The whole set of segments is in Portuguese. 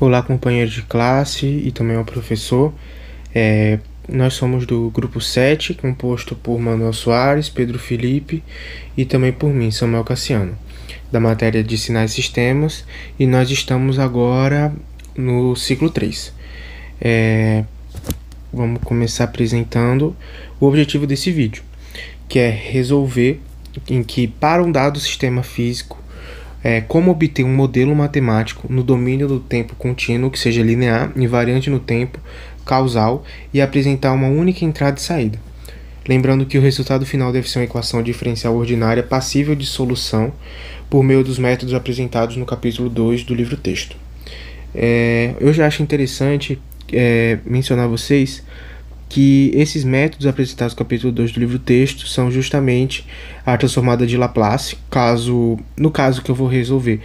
Olá, companheiro de classe e também ao professor. Nós somos do grupo 7, composto por Manuel Soares, Pedro Felipe e também por mim, Samuel Cassiano, da matéria de Sinais e Sistemas, e nós estamos agora no ciclo 3. Vamos começar apresentando o objetivo desse vídeo, que é resolver em que, para um dado sistema físico, como obter um modelo matemático no domínio do tempo contínuo, que seja linear, invariante no tempo, causal, e apresentar uma única entrada e saída. Lembrando que o resultado final deve ser uma equação diferencial ordinária passível de solução por meio dos métodos apresentados no capítulo 2 do livro-texto. Eu já acho interessante mencionar a vocês que esses métodos apresentados no capítulo 2 do livro-texto são justamente a transformada de Laplace, no caso que eu vou resolver,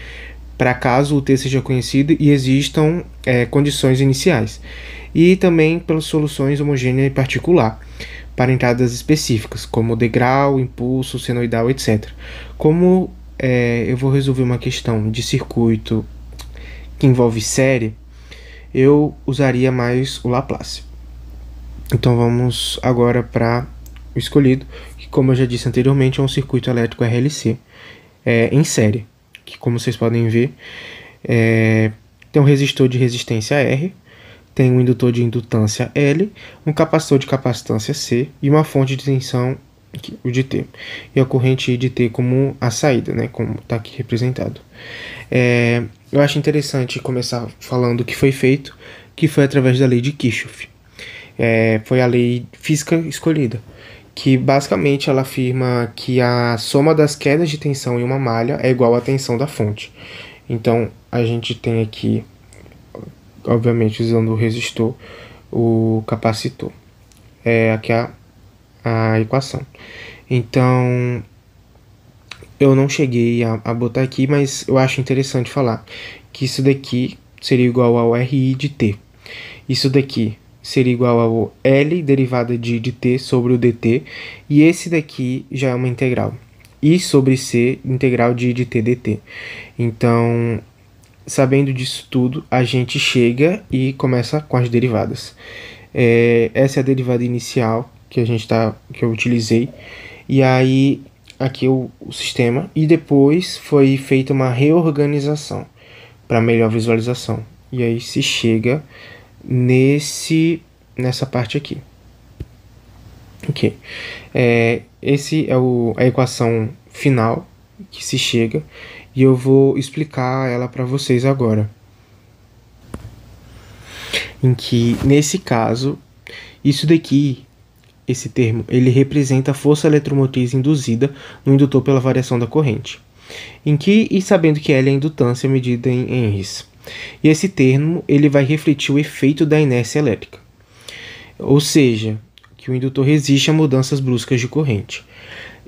para caso o t seja conhecido e existam condições iniciais, e também pelas soluções homogênea e particular, para entradas específicas, como degrau, impulso, senoidal, etc. Como eu vou resolver uma questão de circuito que envolve série, eu usaria mais o Laplace. Então vamos agora para o escolhido, que, como eu já disse anteriormente, é um circuito elétrico RLC em série, que, como vocês podem ver, tem um resistor de resistência R, tem um indutor de indutância L, um capacitor de capacitância C e uma fonte de tensão, o de T, e a corrente I de T como a saída, né, como está aqui representado. Eu acho interessante começar falando o que foi feito, que foi através da lei de Kirchhoff. Foi a lei física escolhida, que basicamente ela afirma que a soma das quedas de tensão em uma malha é igual à tensão da fonte. Então a gente tem aqui, obviamente usando o resistor, o capacitor. Aqui a equação. Então eu não cheguei a botar aqui, mas eu acho interessante falar que isso daqui seria igual ao RI de T. Isso daqui seria igual ao L derivada de t sobre o dt, e esse daqui já é uma integral. I sobre C, integral de I de t dt. Então, sabendo disso tudo, a gente chega e começa com as derivadas. Essa é a derivada inicial que eu utilizei, e aí aqui o sistema, e depois foi feita uma reorganização para melhor visualização. E aí se chega nessa parte aqui. Ok. Esse é a equação final que se chega, e eu vou explicar ela para vocês agora. Em que, nesse caso, isso daqui, esse termo, ele representa a força eletromotriz induzida no indutor pela variação da corrente. E sabendo que L é a indutância medida em henries. E esse termo ele vai refletir o efeito da inércia elétrica, ou seja, que o indutor resiste a mudanças bruscas de corrente.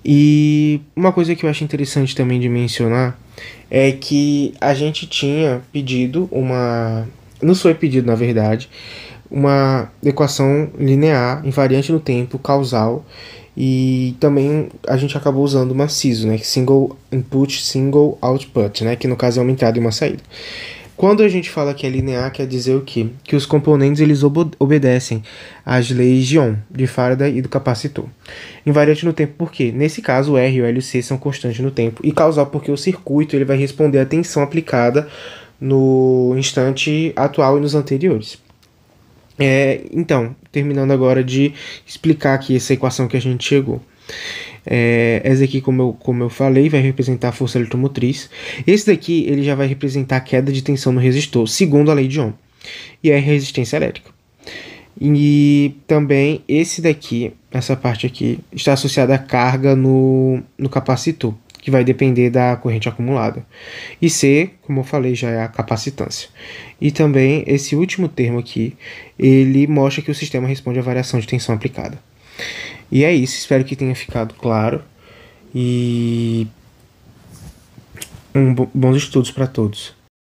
E uma coisa que eu acho interessante também de mencionar é que a gente tinha pedido nos foi pedido, na verdade, uma equação linear invariante no tempo, causal, e também a gente acabou usando uma SISO, né, Single Input, Single Output, né, que no caso é uma entrada e uma saída. Quando a gente fala que é linear, quer dizer o quê? Que os componentes eles obedecem às leis de Ohm, de Faraday e do capacitor. Invariante no tempo por quê? Nesse caso, o R e o L e o C são constantes no tempo. E causal porque o circuito ele vai responder à tensão aplicada no instante atual e nos anteriores. Então, terminando agora de explicar aqui essa equação que a gente chegou. Essa aqui, como eu falei, vai representar a força eletromotriz. Esse daqui ele já vai representar a queda de tensão no resistor, segundo a lei de Ohm, e a resistência elétrica. E também esse daqui, essa parte aqui, está associada à carga no capacitor, que vai depender da corrente acumulada. E C, como eu falei, já é a capacitância. E também esse último termo aqui, ele mostra que o sistema responde à variação de tensão aplicada. E é isso, espero que tenha ficado claro, e bons estudos para todos.